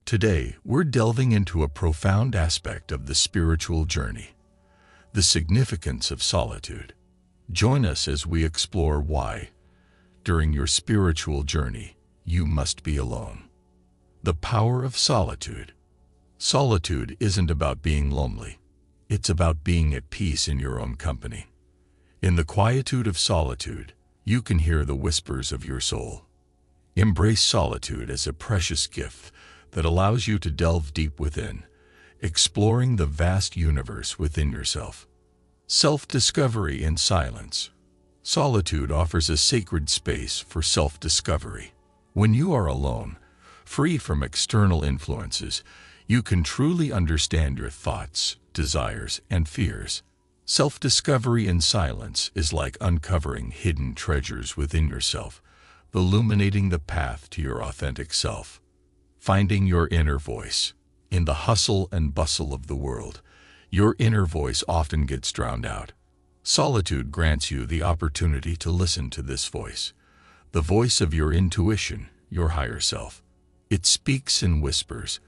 Today, we're delving into a profound aspect of the spiritual journey, the significance of solitude. Join us as we explore why, during your spiritual journey, you must be alone. The power of solitude. Solitude isn't about being lonely. It's about being at peace in your own company. In the quietude of solitude, you can hear the whispers of your soul. Embrace solitude as a precious gift that allows you to delve deep within, exploring the vast universe within yourself. Self-discovery in silence. Solitude offers a sacred space for self-discovery. When you are alone, free from external influences, you can truly understand your thoughts, desires, and fears. Self-discovery in silence is like uncovering hidden treasures within yourself, illuminating the path to your authentic self. Finding your inner voice. In the hustle and bustle of the world, your inner voice often gets drowned out. Solitude grants you the opportunity to listen to this voice, the voice of your intuition, your higher self. It speaks in whispers,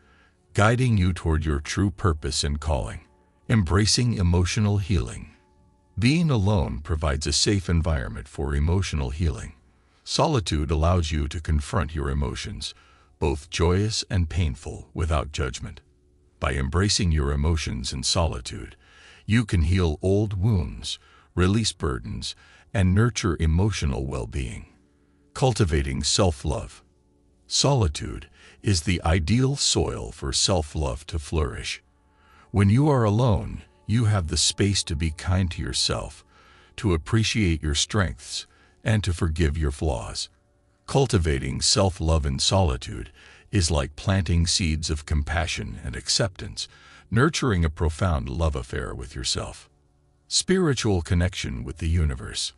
guiding you toward your true purpose and calling. Embracing emotional healing. Being alone provides a safe environment for emotional healing. Solitude allows you to confront your emotions, both joyous and painful, without judgment. By embracing your emotions in solitude, you can heal old wounds, release burdens, and nurture emotional well-being. Cultivating self-love. Solitude is the ideal soil for self-love to flourish. When you are alone, you have the space to be kind to yourself, to appreciate your strengths, and to forgive your flaws. Cultivating self-love in solitude is like planting seeds of compassion and acceptance, nurturing a profound love affair with yourself. Spiritual connection with the universe.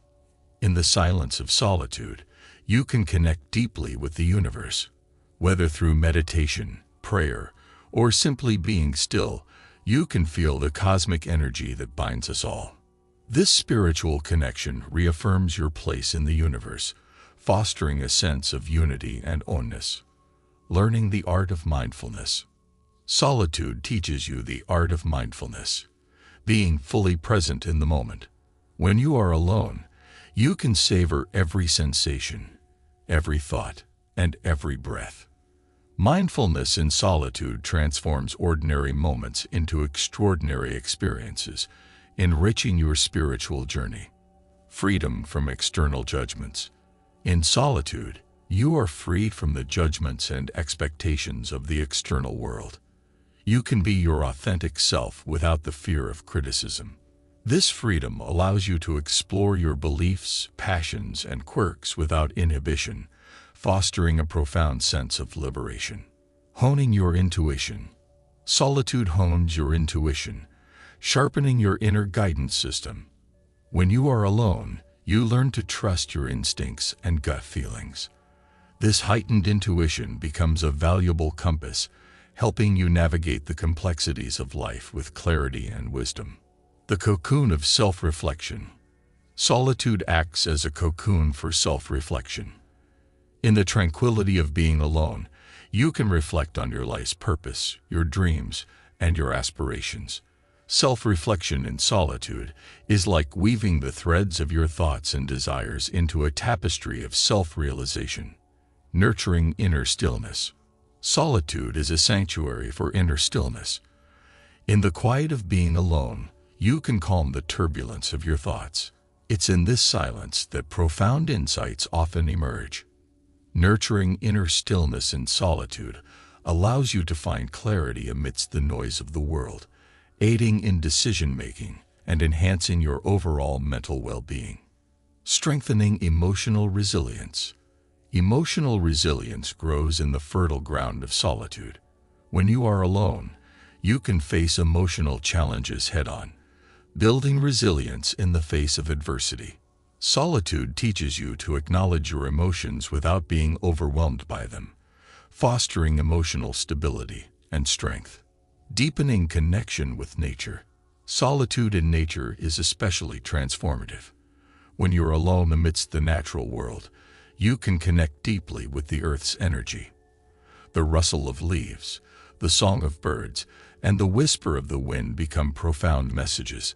In the silence of solitude, you can connect deeply with the universe. Whether through meditation, prayer, or simply being still, you can feel the cosmic energy that binds us all. This spiritual connection reaffirms your place in the universe, fostering a sense of unity and oneness. Learning the art of mindfulness. Solitude teaches you the art of mindfulness, being fully present in the moment. When you are alone, you can savor every sensation, every thought, and every breath. Mindfulness in solitude transforms ordinary moments into extraordinary experiences, enriching your spiritual journey. Freedom from external judgments. In solitude, you are freed from the judgments and expectations of the external world. You can be your authentic self without the fear of criticism. This freedom allows you to explore your beliefs, passions, and quirks without inhibition, fostering a profound sense of liberation. Honing your intuition. Solitude hones your intuition, sharpening your inner guidance system. When you are alone, you learn to trust your instincts and gut feelings. This heightened intuition becomes a valuable compass, helping you navigate the complexities of life with clarity and wisdom. The cocoon of self-reflection. Solitude acts as a cocoon for self-reflection. In the tranquility of being alone, you can reflect on your life's purpose, your dreams, and your aspirations. Self-reflection in solitude is like weaving the threads of your thoughts and desires into a tapestry of self-realization. Nurturing inner stillness. Solitude is a sanctuary for inner stillness. In the quiet of being alone, you can calm the turbulence of your thoughts. It's in this silence that profound insights often emerge. Nurturing inner stillness in solitude allows you to find clarity amidst the noise of the world, aiding in decision-making and enhancing your overall mental well-being. Strengthening emotional resilience. Emotional resilience grows in the fertile ground of solitude. When you are alone, you can face emotional challenges head-on, building resilience in the face of adversity. Solitude teaches you to acknowledge your emotions without being overwhelmed by them, fostering emotional stability and strength. Deepening connection with nature. Solitude in nature is especially transformative. When you're alone amidst the natural world, you can connect deeply with the Earth's energy. The rustle of leaves, the song of birds, and the whisper of the wind become profound messages.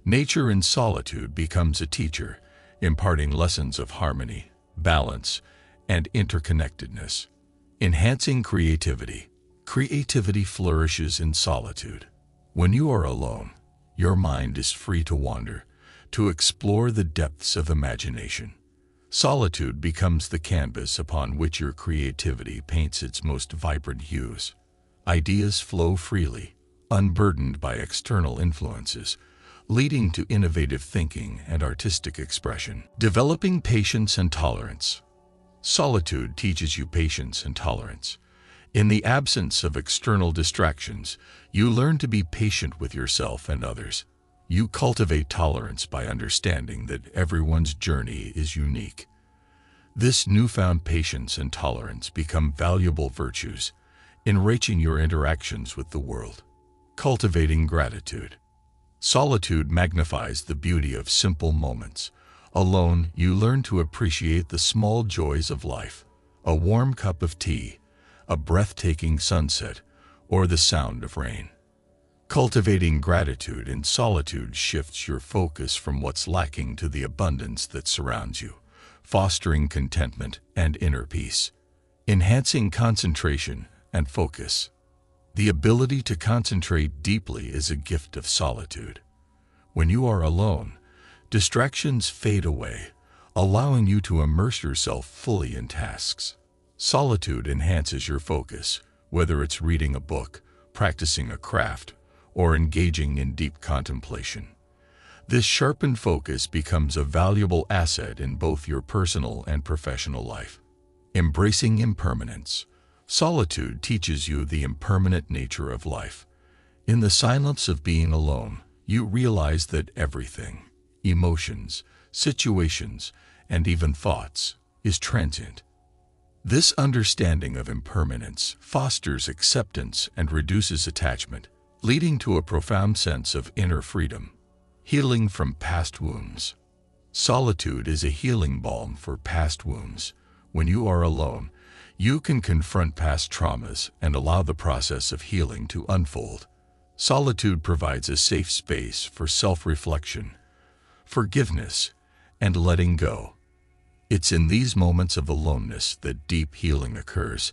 Nature in solitude becomes a teacher, imparting lessons of harmony, balance, and interconnectedness. Enhancing creativity. Creativity flourishes in solitude. When you are alone, your mind is free to wander, to explore the depths of imagination. Solitude becomes the canvas upon which your creativity paints its most vibrant hues. Ideas flow freely, unburdened by external influences, leading to innovative thinking and artistic expression. Developing patience and tolerance. Solitude teaches you patience and tolerance. In the absence of external distractions, you learn to be patient with yourself and others. You cultivate tolerance by understanding that everyone's journey is unique. This newfound patience and tolerance become valuable virtues, enriching your interactions with the world. Cultivating gratitude. Solitude magnifies the beauty of simple moments. Alone, you learn to appreciate the small joys of life: a warm cup of tea, a breathtaking sunset, or the sound of rain. Cultivating gratitude in solitude shifts your focus from what's lacking to the abundance that surrounds you, fostering contentment and inner peace. Enhancing concentration and focus. The ability to concentrate deeply is a gift of solitude. When you are alone, distractions fade away, allowing you to immerse yourself fully in tasks. Solitude enhances your focus, whether it's reading a book, practicing a craft, or engaging in deep contemplation. This sharpened focus becomes a valuable asset in both your personal and professional life. Embracing impermanence. Solitude teaches you the impermanent nature of life. In the silence of being alone, you realize that everything, emotions, situations, and even thoughts, is transient. This understanding of impermanence fosters acceptance and reduces attachment, leading to a profound sense of inner freedom. Healing from past wounds. Solitude is a healing balm for past wounds. When you are alone, you can confront past traumas and allow the process of healing to unfold. Solitude provides a safe space for self-reflection, forgiveness, and letting go. It's in these moments of aloneness that deep healing occurs,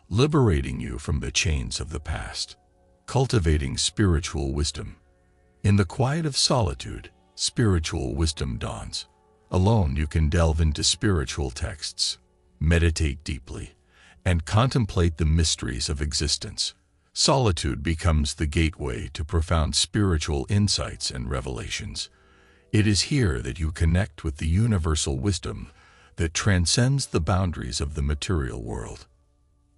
liberating you from the chains of the past. Cultivating spiritual wisdom. In the quiet of solitude, spiritual wisdom dawns. Alone, you can delve into spiritual texts, meditate deeply, and contemplate the mysteries of existence. Solitude becomes the gateway to profound spiritual insights and revelations. It is here that you connect with the universal wisdom that transcends the boundaries of the material world.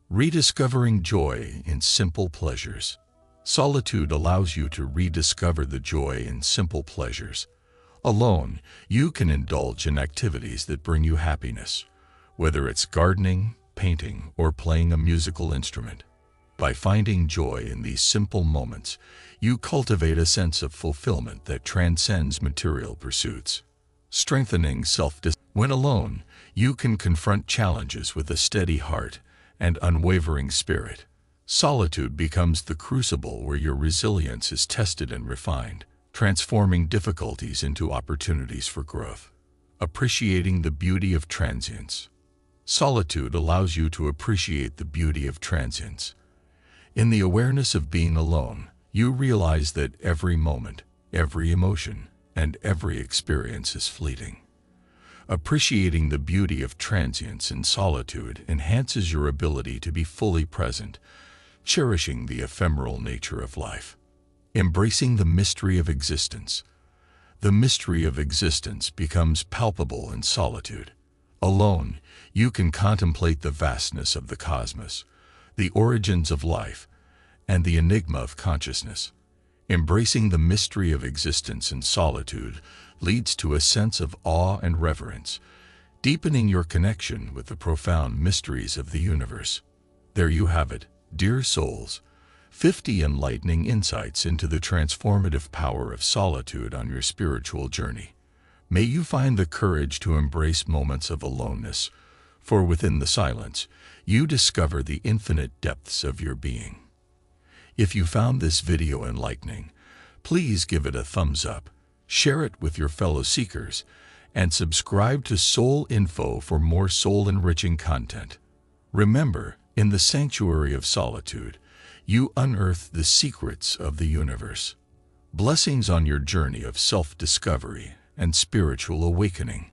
Rediscovering joy in simple pleasures. Solitude allows you to rediscover the joy in simple pleasures. Alone, you can indulge in activities that bring you happiness, whether it's gardening, painting, or playing a musical instrument. By finding joy in these simple moments, you cultivate a sense of fulfillment that transcends material pursuits. Strengthening self-discipline. When alone, you can confront challenges with a steady heart and unwavering spirit. Solitude becomes the crucible where your resilience is tested and refined, transforming difficulties into opportunities for growth. Appreciating the beauty of transience. Solitude allows you to appreciate the beauty of transience. In the awareness of being alone, you realize that every moment, every emotion, and every experience is fleeting. Appreciating the beauty of transience in solitude enhances your ability to be fully present, cherishing the ephemeral nature of life. Embracing the mystery of existence. The mystery of existence becomes palpable in solitude. Alone, you can contemplate the vastness of the cosmos, the origins of life, and the enigma of consciousness. Embracing the mystery of existence in solitude leads to a sense of awe and reverence, deepening your connection with the profound mysteries of the universe. There you have it, dear souls, 50 enlightening insights into the transformative power of solitude on your spiritual journey. May you find the courage to embrace moments of aloneness, For within the silence, you discover the infinite depths of your being. If you found this video enlightening, please give it a thumbs up, share it with your fellow seekers, and subscribe to Soul Info for more soul-enriching content. Remember, in the sanctuary of solitude, you unearth the secrets of the universe. Blessings on your journey of self-discovery and spiritual awakening.